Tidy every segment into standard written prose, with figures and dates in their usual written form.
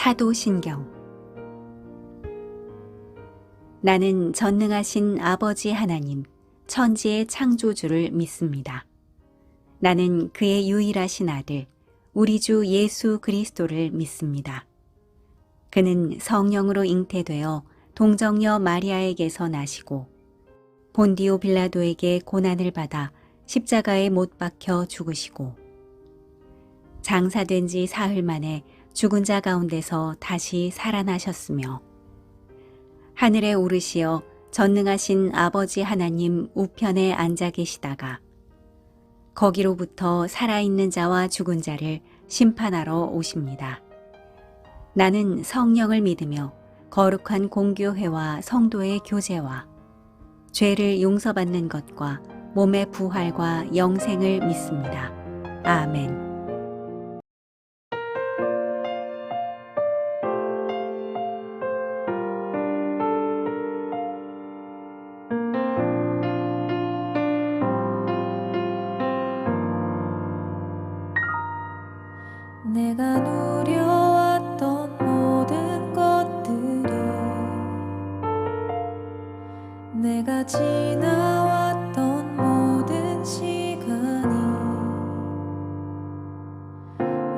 사도신경. 나는 전능하신 아버지 하나님, 천지의 창조주를 믿습니다. 나는 그의 유일하신 아들, 우리 주 예수 그리스도를 믿습니다. 그는 성령으로 잉태되어 동정녀 마리아에게서 나시고 본디오 빌라도에게 고난을 받아 십자가에 못 박혀 죽으시고 장사된 지 사흘 만에 죽은 자 가운데서 다시 살아나셨으며 하늘에 오르시어 전능하신 아버지 하나님 우편에 앉아 계시다가 거기로부터 살아있는 자와 죽은 자를 심판하러 오십니다. 나는 성령을 믿으며 거룩한 공교회와 성도의 교제와 죄를 용서받는 것과 몸의 부활과 영생을 믿습니다. 아멘. 내가 누려왔던 모든 것들이 내가 지나왔던 모든 시간이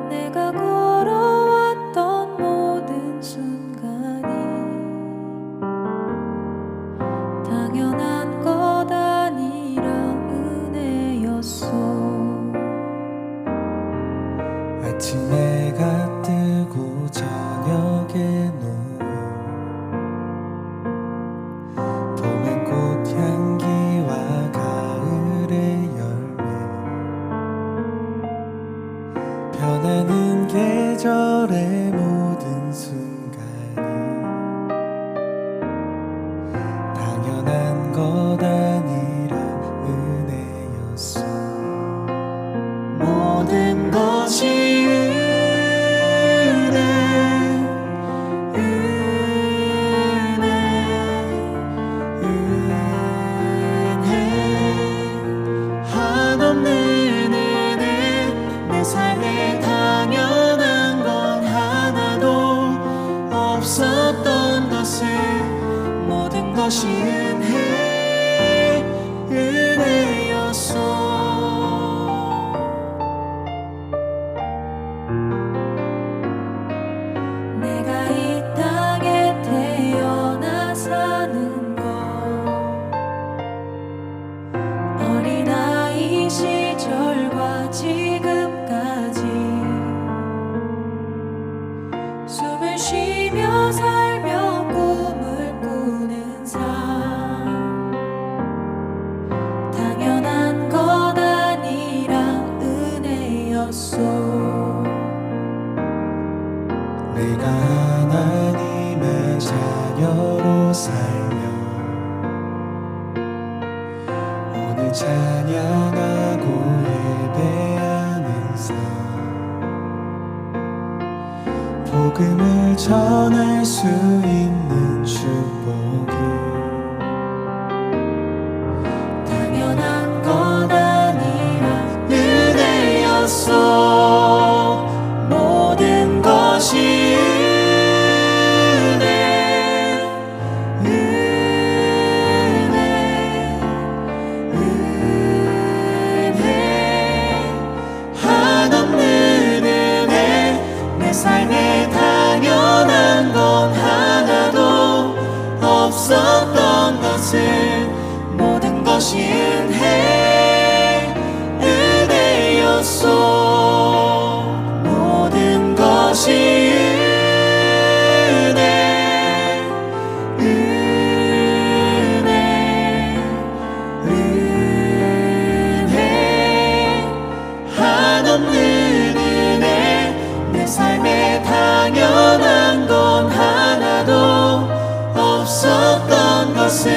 내가 걸어왔던 모든 순간이 당연한 것 아니라 은혜였소. 아침에가 뜨고 저녁에 노을 봄의 꽃향기와 가을의 열매 변하는 계절의 모든 순간이 당연한 것 아니라 은혜였어. 모든 것이 삶에 당연한 건 하나도 없었던 것을 모든 것이 은혜였소. 내가 이 땅에 태어나 사는 것 어린아이 시절과 지금까지 숨을 쉬며 살며 꿈을 꾸는 삶 당연한 것 아니라 은혜였소. 내가 하나님의 자녀로 살며 오늘 찬양하고 예배하는 삶 복음을 전할 수 있는 축복이 당연한 것 아니라 은혜였소. 모든 것이 삶에 당연한 건 하나도 없었던 것을 모든 것이 은혜였소. 모든 것이 한없는 은혜 내 삶에 당연한 건 하나도 없었던 것을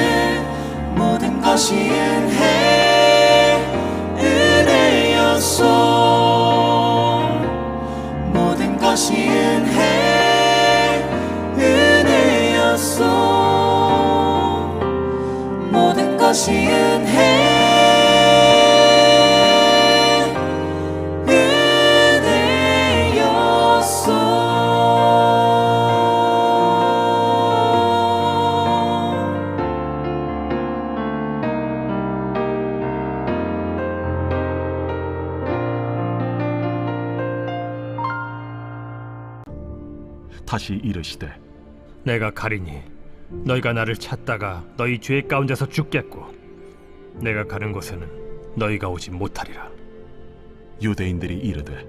모든 것이 은혜였소. 모든 것이 은혜였소. 모든 것이 은혜였소. 다시 이르시되 내가 가리니 너희가 나를 찾다가 너희 죄 가운데서 죽겠고 내가 가는 곳에는 너희가 오지 못하리라. 유대인들이 이르되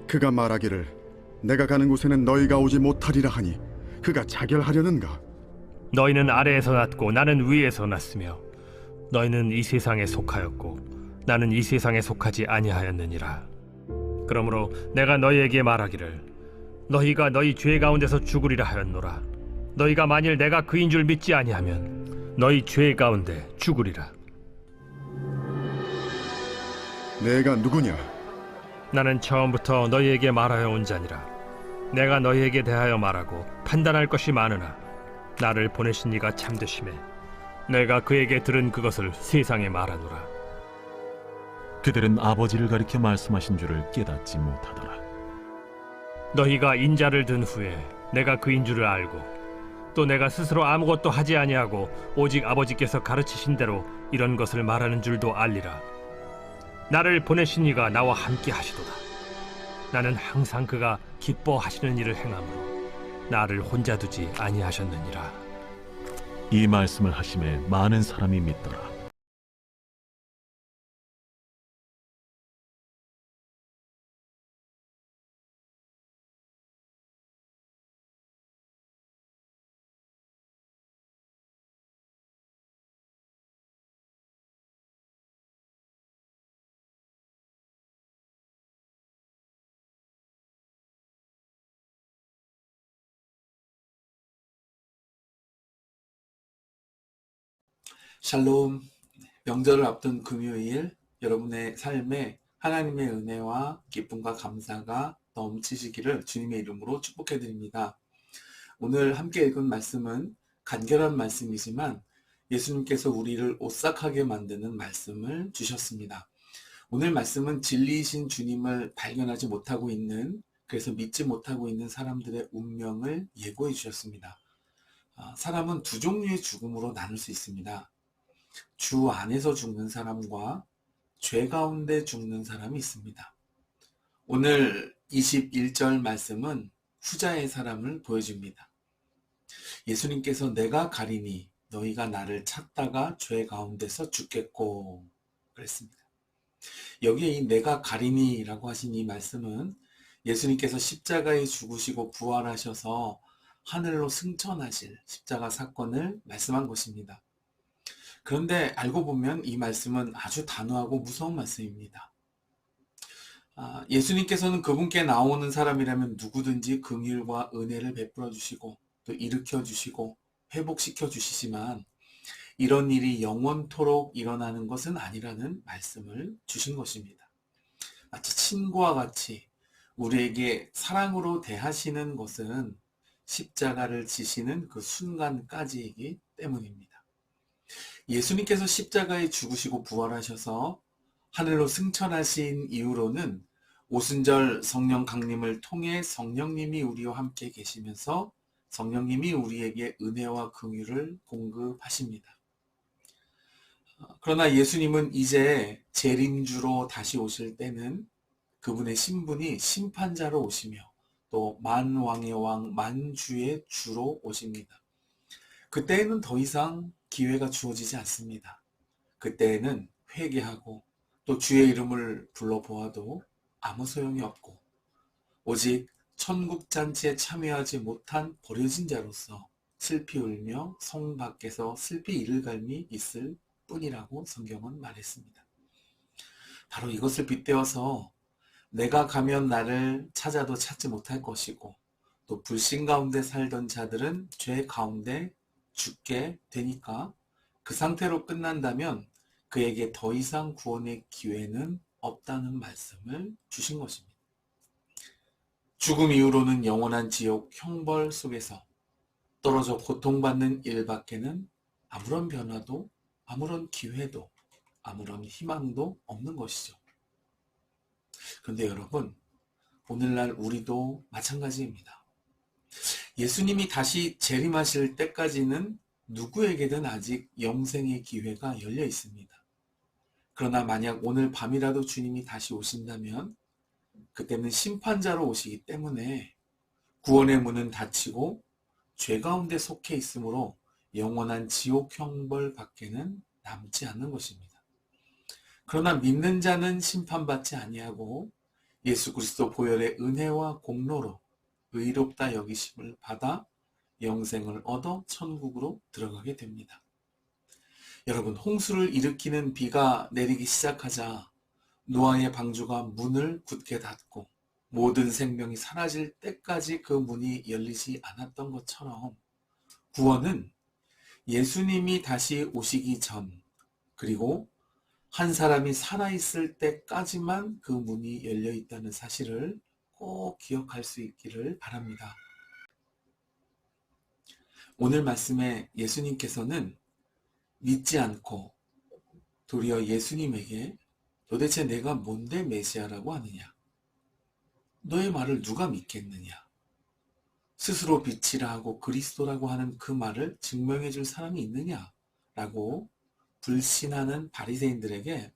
그가 말하기를 내가 가는 곳에는 너희가 오지 못하리라 하니 그가 자결하려는가? 너희는 아래에서 났고 나는 위에서 났으며 너희는 이 세상에 속하였고 나는 이 세상에 속하지 아니하였느니라. 그러므로 내가 너희에게 말하기를 너희가 너희 죄 가운데서 죽으리라 하였노라. 너희가 만일 내가 그인 줄 믿지 아니하면 너희 죄 가운데 죽으리라. 내가 누구냐? 나는 처음부터 너희에게 말하여 온 자니라. 내가 너희에게 대하여 말하고 판단할 것이 많으나 나를 보내신 이가 참되심에 내가 그에게 들은 그것을 세상에 말하노라. 그들은 아버지를 가리켜 말씀하신 줄을 깨닫지 못하더라. 너희가 인자를 든 후에 내가 그인 줄을 알고 또 내가 스스로 아무것도 하지 아니하고 오직 아버지께서 가르치신 대로 이런 것을 말하는 줄도 알리라. 나를 보내신 이가 나와 함께 하시도다. 나는 항상 그가 기뻐하시는 일을 행함으로 나를 혼자 두지 아니하셨느니라. 이 말씀을 하심에 많은 사람이 믿더라. 샬롬. 명절을 앞둔 금요일 여러분의 삶에 하나님의 은혜와 기쁨과 감사가 넘치시기를 주님의 이름으로 축복해 드립니다. 오늘 함께 읽은 말씀은 간결한 말씀이지만 예수님께서 우리를 오싹하게 만드는 말씀을 주셨습니다. 오늘 말씀은 진리이신 주님을 발견하지 못하고 있는, 그래서 믿지 못하고 있는 사람들의 운명을 예고해 주셨습니다. 사람은 두 종류의 죽음으로 나눌 수 있습니다. 주 안에서 죽는 사람과 죄 가운데 죽는 사람이 있습니다. 오늘 21절 말씀은 후자의 사람을 보여줍니다. 예수님께서 내가 가리니 너희가 나를 찾다가 죄 가운데서 죽겠고 그랬습니다. 여기에 이 내가 가리니라고 하신 이 말씀은 예수님께서 십자가에 죽으시고 부활하셔서 하늘로 승천하실 십자가 사건을 말씀한 것입니다. 그런데 알고 보면 이 말씀은 아주 단호하고 무서운 말씀입니다. 예수님께서는 그분께 나오는 사람이라면 누구든지 긍휼과 은혜를 베풀어 주시고 또 일으켜 주시고 회복시켜 주시지만 이런 일이 영원토록 일어나는 것은 아니라는 말씀을 주신 것입니다. 마치 친구와 같이 우리에게 사랑으로 대하시는 것은 십자가를 지시는 그 순간까지이기 때문입니다. 예수님께서 십자가에 죽으시고 부활하셔서 하늘로 승천하신 이후로는 오순절 성령 강림을 통해 성령님이 우리와 함께 계시면서 성령님이 우리에게 은혜와 긍휼을 공급하십니다. 그러나 예수님은 이제 재림주로 다시 오실 때는 그분의 신분이 심판자로 오시며 또 만왕의 왕 만주의 주로 오십니다. 그때에는 더 이상 기회가 주어지지 않습니다. 그때에는 회개하고 또 주의 이름을 불러보아도 아무 소용이 없고 오직 천국잔치에 참여하지 못한 버려진 자로서 슬피 울며 성 밖에서 슬피 이를 갈미 있을 뿐이라고 성경은 말했습니다. 바로 이것을 빗대어서 내가 가면 나를 찾아도 찾지 못할 것이고 또 불신 가운데 살던 자들은 죄 가운데 죽게 되니까 그 상태로 끝난다면 그에게 더 이상 구원의 기회는 없다는 말씀을 주신 것입니다. 죽음 이후로는 영원한 지옥 형벌 속에서 떨어져 고통받는 일밖에는 아무런 변화도 아무런 기회도 아무런 희망도 없는 것이죠. 그런데 여러분, 오늘날 우리도 마찬가지입니다. 예수님이 다시 재림하실 때까지는 누구에게든 아직 영생의 기회가 열려 있습니다. 그러나 만약 오늘 밤이라도 주님이 다시 오신다면 그때는 심판자로 오시기 때문에 구원의 문은 닫히고 죄 가운데 속해 있으므로 영원한 지옥 형벌 밖에는 남지 않는 것입니다. 그러나 믿는 자는 심판받지 아니하고 예수 그리스도 보혈의 은혜와 공로로 의롭다 여기심을 받아 영생을 얻어 천국으로 들어가게 됩니다. 여러분, 홍수를 일으키는 비가 내리기 시작하자 노아의 방주가 문을 굳게 닫고 모든 생명이 사라질 때까지 그 문이 열리지 않았던 것처럼 구원은 예수님이 다시 오시기 전, 그리고 한 사람이 살아있을 때까지만 그 문이 열려 있다는 사실을 꼭 기억할 수 있기를 바랍니다. 오늘 말씀에 예수님께서는 믿지 않고 도리어 예수님에게 도대체 내가 뭔데 메시아라고 하느냐? 너의 말을 누가 믿겠느냐? 스스로 빛이라 하고 그리스도라고 하는 그 말을 증명해 줄 사람이 있느냐? 라고 불신하는 바리새인들에게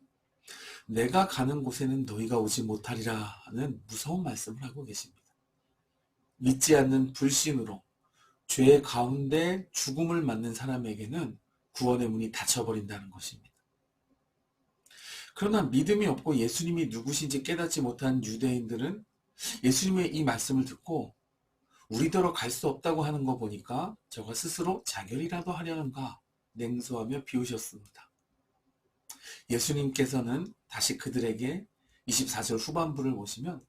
내가 가는 곳에는 너희가 오지 못하리라는 무서운 말씀을 하고 계십니다. 믿지 않는 불신으로 죄 가운데 죽음을 맞는 사람에게는 구원의 문이 닫혀버린다는 것입니다. 그러나 믿음이 없고 예수님이 누구신지 깨닫지 못한 유대인들은 예수님의 이 말씀을 듣고 우리더러 갈 수 없다고 하는 거 보니까 저가 스스로 자결이라도 하려는가 냉소하며 비우셨습니다. 예수님께서는 다시 그들에게 24절 후반부를 보시면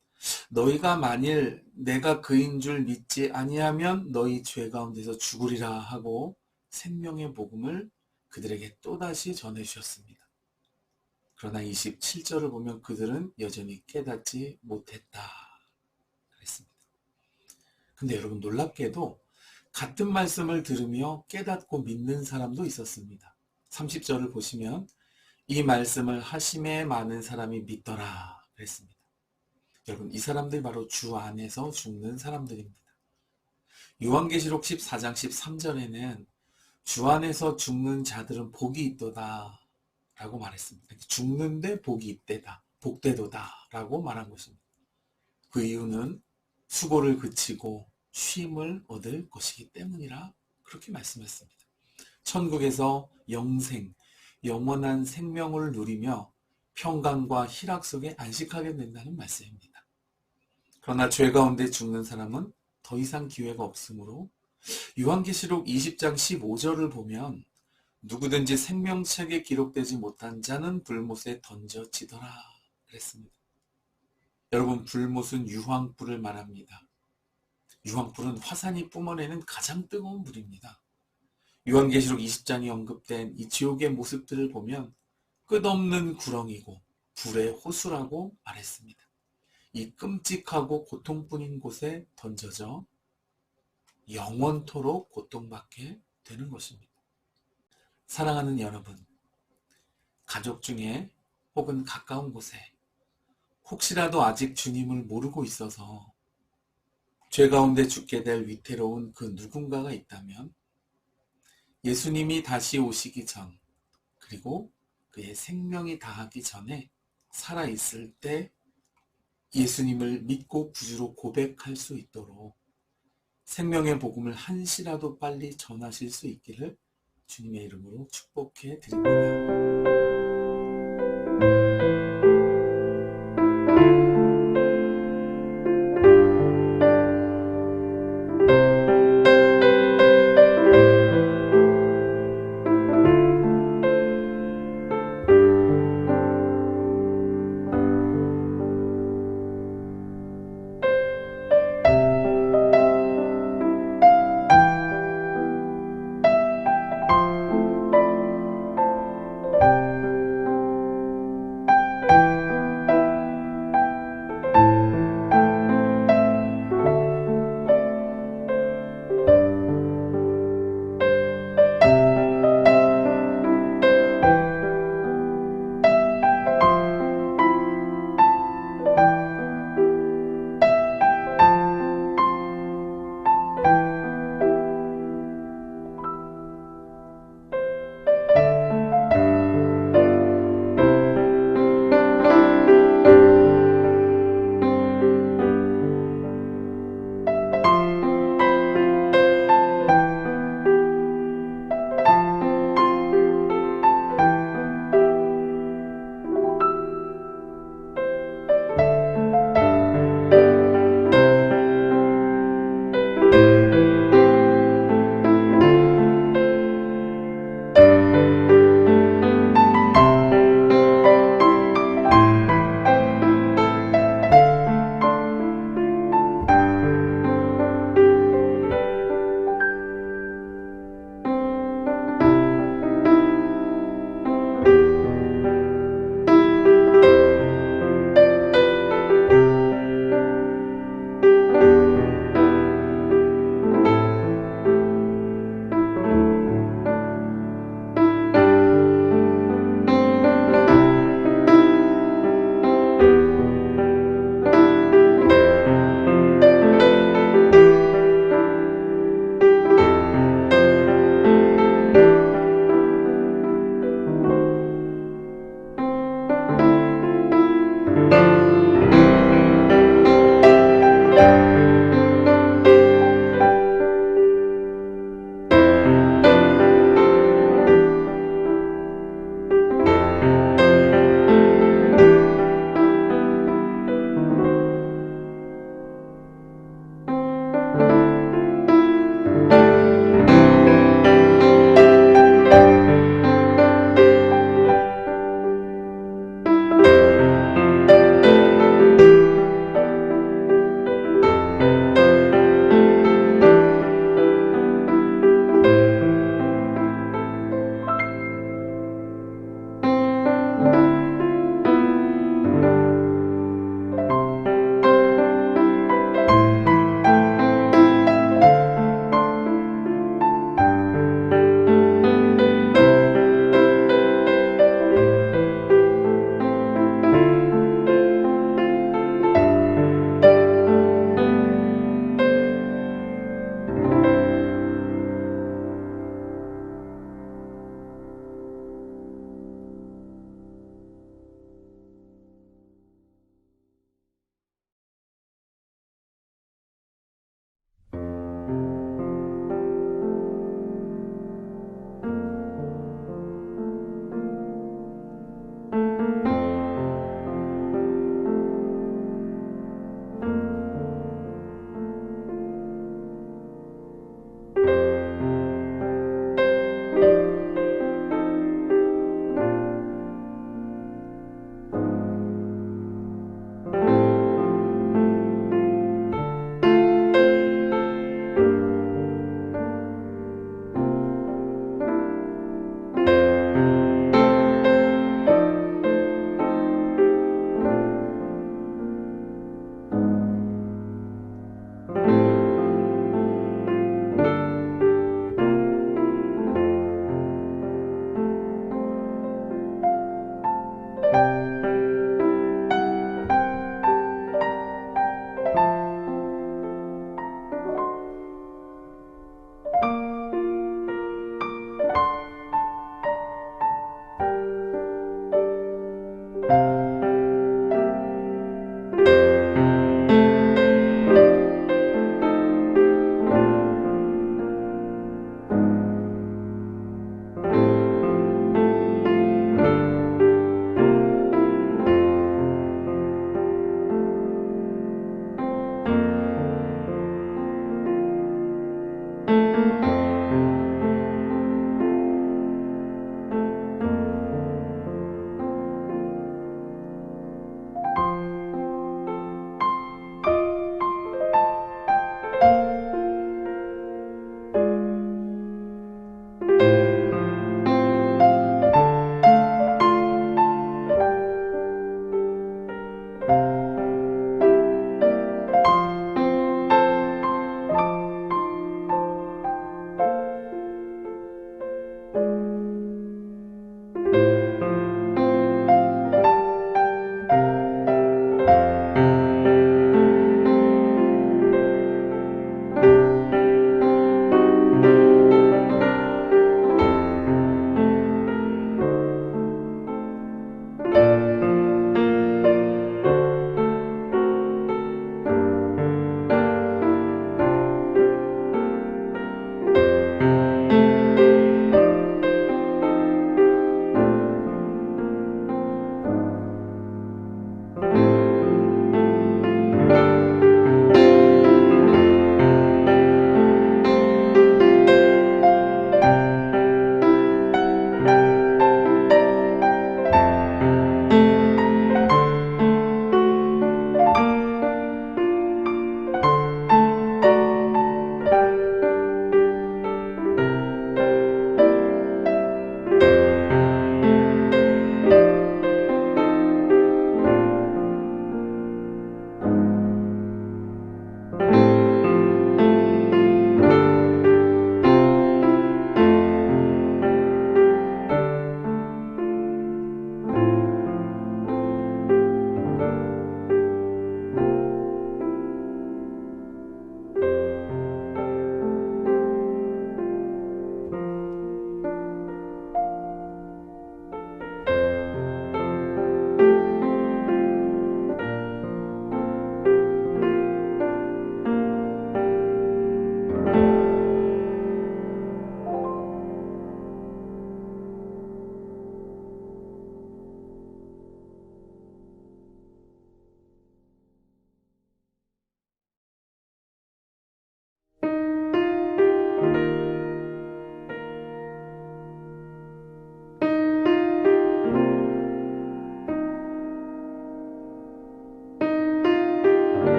너희가 만일 내가 그인 줄 믿지 아니하면 너희 죄 가운데서 죽으리라 하고 생명의 복음을 그들에게 또다시 전해주셨습니다. 그러나 27절을 보면 그들은 여전히 깨닫지 못했다 그랬습니다. 근데 여러분, 놀랍게도 같은 말씀을 들으며 깨닫고 믿는 사람도 있었습니다. 30절을 보시면 이 말씀을 하심에 많은 사람이 믿더라 그랬습니다. 여러분, 이 사람들이 바로 주 안에서 죽는 사람들입니다. 요한계시록 14장 13절에는 주 안에서 죽는 자들은 복이 있도다 라고 말했습니다. 죽는데 복이 있대다, 복되도다 라고 말한 것입니다. 그 이유는 수고를 그치고 쉼을 얻을 것이기 때문이라 그렇게 말씀했습니다. 천국에서 영생, 영원한 생명을 누리며 평강과 희락 속에 안식하게 된다는 말씀입니다. 그러나 죄 가운데 죽는 사람은 더 이상 기회가 없으므로 요한계시록 20장 15절을 보면 누구든지 생명책에 기록되지 못한 자는 불못에 던져지더라 그랬습니다. 여러분, 불못은 유황불을 말합니다. 유황불은 화산이 뿜어내는 가장 뜨거운 불입니다. 요한계시록 20장이 언급된 이 지옥의 모습들을 보면 끝없는 구렁이고 불의 호수라고 말했습니다. 이 끔찍하고 고통뿐인 곳에 던져져 영원토록 고통받게 되는 것입니다. 사랑하는 여러분, 가족 중에 혹은 가까운 곳에 혹시라도 아직 주님을 모르고 있어서 죄 가운데 죽게 될 위태로운 그 누군가가 있다면 예수님이 다시 오시기 전, 그리고 그의 생명이 다하기 전에 살아있을 때 예수님을 믿고 구주로 고백할 수 있도록 생명의 복음을 한시라도 빨리 전하실 수 있기를 주님의 이름으로 축복해 드립니다.